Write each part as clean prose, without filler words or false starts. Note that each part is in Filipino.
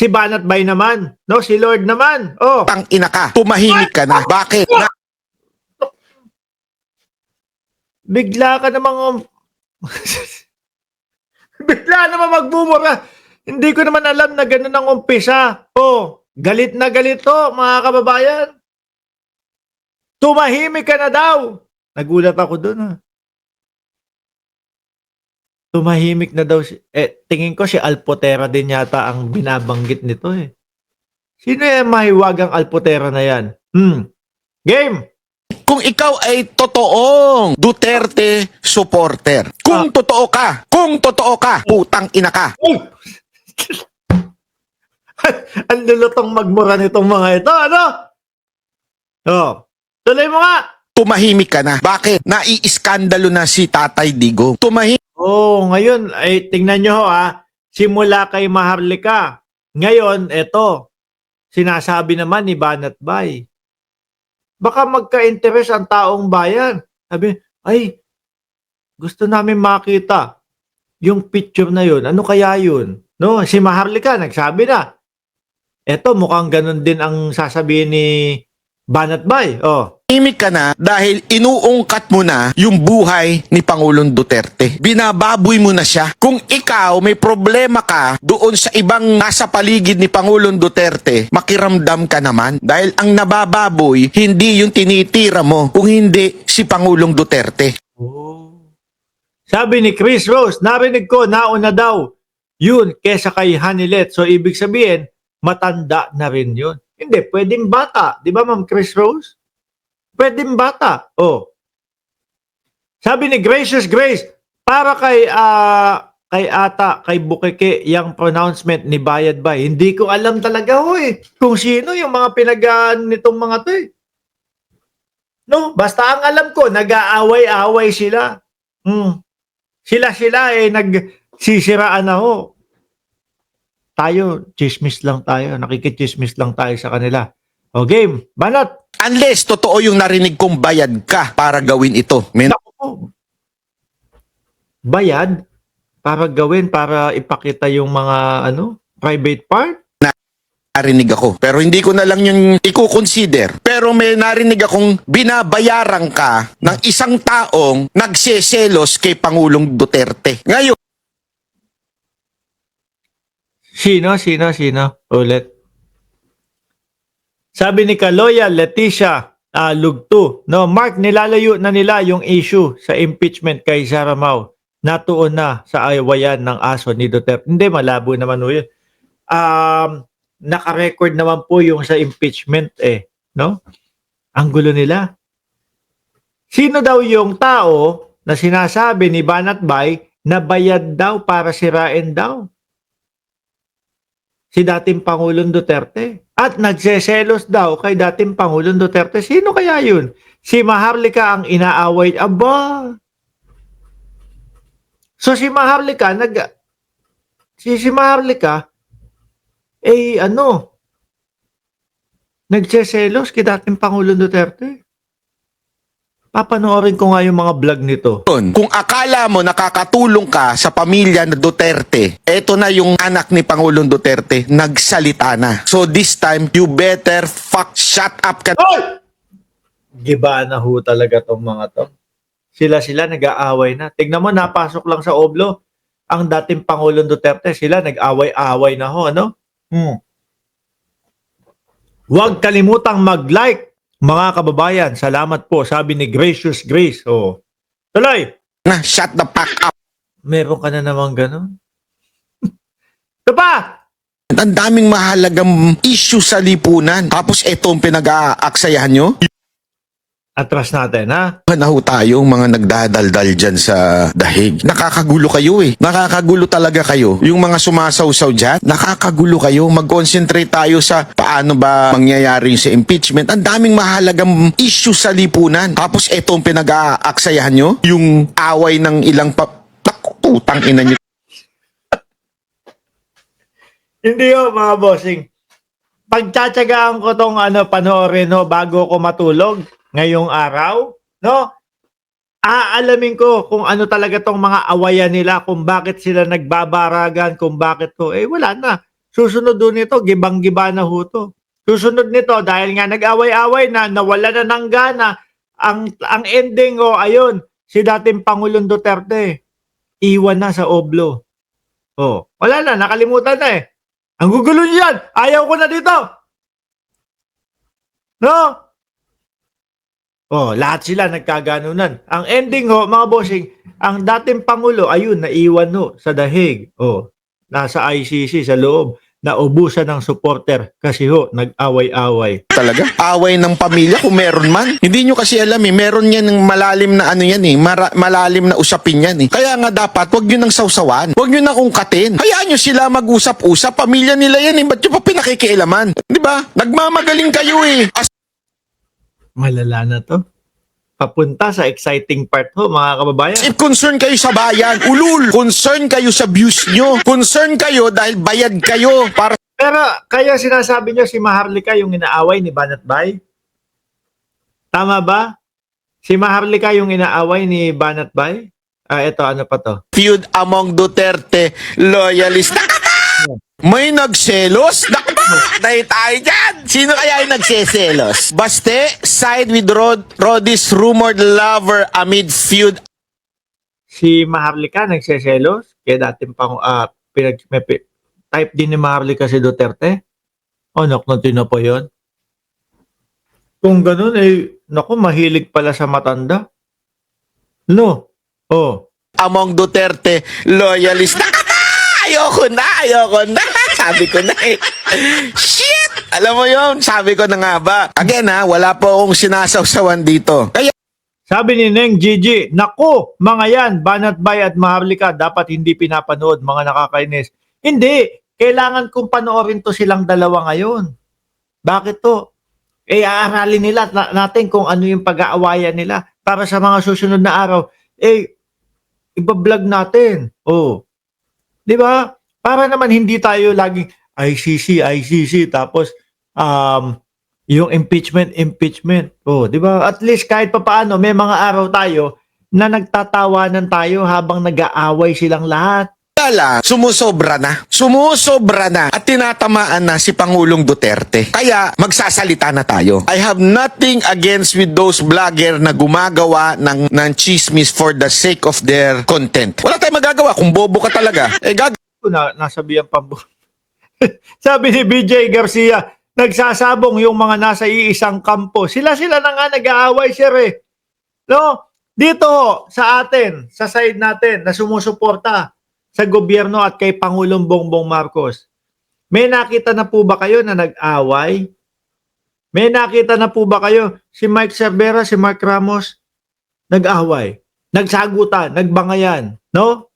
Si Banat Bay naman, no? Si Lord naman. Oh. Tang ina ka, tumahimik ka na. Bakit? Bigla ka namang bigla naman magbumura. Hindi ko naman alam na ganun ang umpisa. Oh, galit na galit to, mga kababayan. Tumahimik ka na daw. Nagulat ako doon, ha. Tumahimik na daw si tingin ko si Alpotera din yata ang binabanggit nito, eh. Sino yung mahiwagang Alpotera na yan? Game! Kung ikaw ay totoong Duterte supporter, kung totoo ka, putang ina ka. Ang lulutong magmura nitong mga ito, ano? Oh, tuloy mo nga! Tumahimik ka na. Bakit? Naiiskandalo na si Tatay Digong. Oh, ngayon, ay tingnan nyo ho, simula kay Maharlika. Ngayon, eto, sinasabi naman ni Banat Bay. Baka magka-interest ang taong bayan. Sabi, ay, gusto namin makita yung picture na yun. Ano kaya yun? No, si Maharlika nagsabi na. Eto, mukhang ganun din ang sasabihin ni Banat Bay. Oh. Tumahimik ka na dahil inuungkat mo na yung buhay ni Pangulong Duterte. Binababoy mo na siya. Kung ikaw may problema ka doon sa ibang nasa paligid ni Pangulong Duterte, makiramdam ka naman. Dahil ang nabababoy, hindi yung tinitira mo, kung hindi si Pangulong Duterte. Oh. Sabi ni Chris Rose, narinig ko, nauna daw yun kesa kay Hanilet. So, ibig sabihin, matanda na rin yun. Hindi, pwedeng bata. Di ba, Ma'am Chris Rose? Pwedeng bata. Oh. Sabi ni Gracious Grace, para kay kay Bukeke yung pronouncement ni Bayad Bay. Hindi ko alam talaga kung sino yung mga pinagaan nitong mga to eh. No, basta ang alam ko, nag-aaway-aaway sila. Sila eh nagsisiraan na ho. Tayo, chismis lang tayo. Nakikichismis lang tayo sa kanila. O game, Banat. Unless totoo yung narinig kong bayad ka para gawin ito. Bayad para gawin, para ipakita yung mga private part? Narinig ako. Pero hindi ko na lang yung i-consider. Pero may narinig akong binabayaran ka ng isang taong nagseselos kay Pangulong Duterte. Ngayon, Sino? Ulit. Sabi ni Kaloya Leticia Lugto, no, Mark, nilalayo na nila yung issue sa impeachment kay Sara Mau. Natuon na sa awayan ng aso ni Duterte. Hindi, malabo naman ho yun. Naka-record naman po yung sa impeachment no? Ang gulo nila. Sino daw yung tao na sinasabi ni Banat Bay na bayad daw para sirain daw? Si dating Pangulong Duterte. At nagseselos daw kay dating Pangulong Duterte. Sino kaya yun? Si Maharlika ang inaaway. Aba! So si Maharlika, si Maharlika, nagseselos kay dating Pangulong Duterte. Papanoorin ko nga yung mga vlog nito. kung akala mo nakakatulong ka sa pamilya na Duterte, eto na yung anak ni Pangulong Duterte, nagsalita na. So this time, you better shut up ka. Giba na ho talaga tong mga to. Sila nag-aaway na. Tignan mo, napasok lang sa Oblo ang dating Pangulong Duterte. Sila nag-away-away na ho, ano? Huwag kalimutang mag-like, mga kababayan. Salamat po, sabi ni Gracious Grace. Oh. Tuloy! Na, shut the fuck up. Meron ka na naman ganun? Ito pa! Ang daming mahalagang issue sa lipunan. Tapos etong pinag-aaksayahan nyo? Atras natin, ha? Nahu tayong mga nagdadaldal dyan sa dahig. Nakakagulo kayo eh. Nakakagulo talaga kayo. Yung mga sumasawsaw dyan, nakakagulo kayo. Mag-concentrate tayo sa paano ba mangyayari sa impeachment. Ang daming mahalagang issue sa lipunan. Tapos etong pinag-aaksayahan nyo? Yung away ng ilang putang ina nyo. Hindi ho, mga bossing. Pagtsatsagaan ko tong panoorin bago ko matulog ngayong araw, no? Aalamin ko kung ano talaga tong mga awayan nila, kung bakit sila nagbabaragan, kung bakit wala na. Susunod doon nito, gibang-giba na ho to. Susunod nito, dahil nga nag-away-away na, nawala na ng gana, ang ending, ayun, si dating Pangulong Duterte, iwan na sa Oblo. Wala na, nakalimutan na eh. Ang gugulo niyan, ayaw ko na dito. No? Lahat sila nagkaganunan. Ang ending mga bossing, ang dating Pangulo, ayun, naiwan sa dahig. Nasa ICC sa loob. Naubusan ng supporter kasi nag-away-away. Talaga? Away ng pamilya kung meron man. Hindi nyo kasi alam meron yan ng malalim na malalim na usapin yan Kaya nga dapat, wag nyo nang sausawan. Wag nyo nang ungkatin. Hayaan nyo sila mag-usap-usap. Pamilya nila yan Ba't nyo pa pinakikialaman? Di ba? Nagmamagaling kayo Malala na to. Papunta sa exciting part mga kababayan. If concern kayo sa bayan, ulul. Concern kayo sa views nyo. Concern kayo dahil bayad kayo para. Pero kaya sinasabi nyo si Maharlika yung inaaway ni Banat Bay? Tama ba? Si Maharlika yung inaaway ni Banat Bay? Ito, ano pa to? Feud among Duterte loyalists. May nagselos? Tayo tayo dyan! Sino kaya yung nagseselos? Baste side with Roddy's rumored lover amid feud. Si Maharlika nagseselos? Kaya dating pang type din ni Maharlika si Duterte? Naknotin na po yun. Kung ganun, mahilig pala sa matanda. No? Among Duterte loyalists. Ayoko na. Sabi ko na Shit! Alam mo yun, sabi ko na nga ba. Again wala po akong sinasawsawan dito. Kaya sabi ni Neng Gigi, naku, mga yan, Banat Bay at Maharlika, dapat hindi pinapanood, mga nakakainis. Hindi, kailangan kong panoorin to silang dalawa ngayon. Bakit to? Aaralin nila natin kung ano yung pag-aawayan nila para sa mga susunod na araw. Iba-vlog natin. Di ba? Para naman hindi tayo laging ICC, tapos yung impeachment. Di ba? At least kahit papaano, may mga araw tayo na nagtatawanan tayo habang nag-aaway silang lahat. Sumusobra na at tinatamaan na si Pangulong Duterte. Kaya magsasalita na tayo. I have nothing against with those vlogger na gumagawa ng chismis for the sake of their content. Wala tayong magagawa kung bobo ka talaga. Nasabihan pa. Sabi ni BJ Garcia, nagsasabong yung mga nasa iisang kampo. Sila na nga nag-aaway, sir No? Dito sa atin, sa side natin na sumusuporta sa gobyerno at kay Pangulong Bongbong Marcos. May nakita na po ba kayo na nag-away? May nakita na po ba kayo si Mike Cervera, si Mark Ramos nag-away, nagsagutan, nagbangayan, no?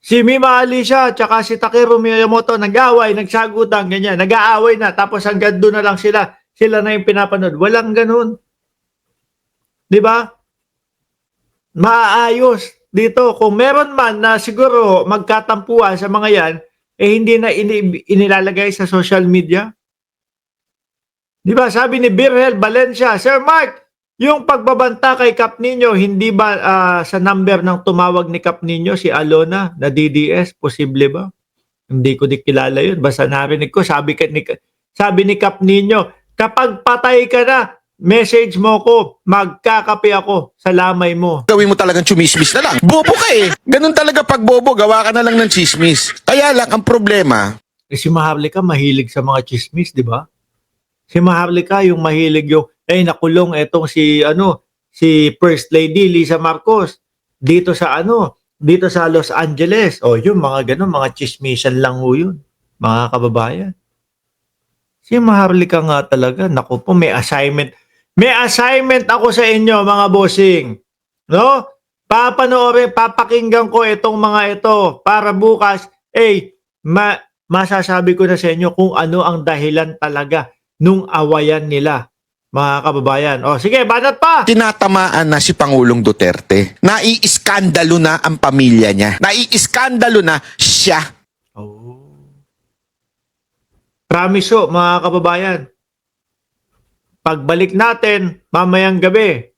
Si Mima Alicia at si Takeru Miyamoto nag-away, nagsagutan, ganyan, nag-aaway na tapos hanggang doon na lang sila na yung pinapanood. Walang ganun. 'Di ba? Maayos dito. Kung meron man na siguro magkatampuan sa mga yan, hindi na inilalagay sa social media. Di ba? Sabi ni Birhel Valencia, Sir Mark, yung pagbabanta kay Kap Nino, hindi ba sa number ng tumawag ni Kap Nino, si Alona na DDS? Posible ba? Hindi ko kilala yun. Basta narinig ko, sabi ni Kap Nino, kapag patay ka na, message mo ko, magkakape ako sa lamay mo. Gawin mo talagang chumismis na lang. Bobo ka Ganun talaga pag bobo, gawa ka na lang ng chismis. Kaya lang, ang problema. Si Maharlika mahilig sa mga chismis, di ba? Si Maharlika yung mahilig yung, nakulong etong si First Lady Lisa Marcos dito sa Los Angeles. Yung mga ganun, mga chismisan lang yun, mga kababayan. Si Maharlika nga talaga, naku po, may assignment. May assignment ako sa inyo, mga bossing. No? Papakinggan ko itong mga ito para bukas, masasabi ko na sa inyo kung ano ang dahilan talaga nung awayan nila, mga kababayan. Sige, banat pa! Tinatamaan na si Pangulong Duterte. Naiiskandalo na ang pamilya niya. Naiiskandalo na siya. Promise mga kababayan. Pagbalik natin, mamayang gabi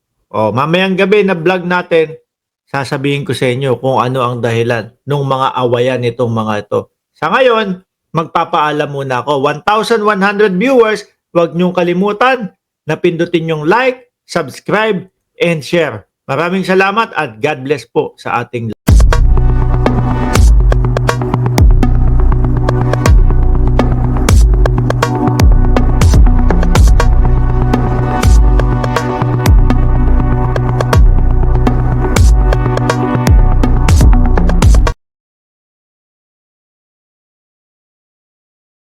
na vlog natin, sasabihin ko sa inyo kung ano ang dahilan ng mga awayan nitong mga ito. Sa ngayon, magpapaalam muna ako. 1,100 viewers, huwag niyong kalimutan na pindutin yung like, subscribe, and share. Maraming salamat at God bless po sa ating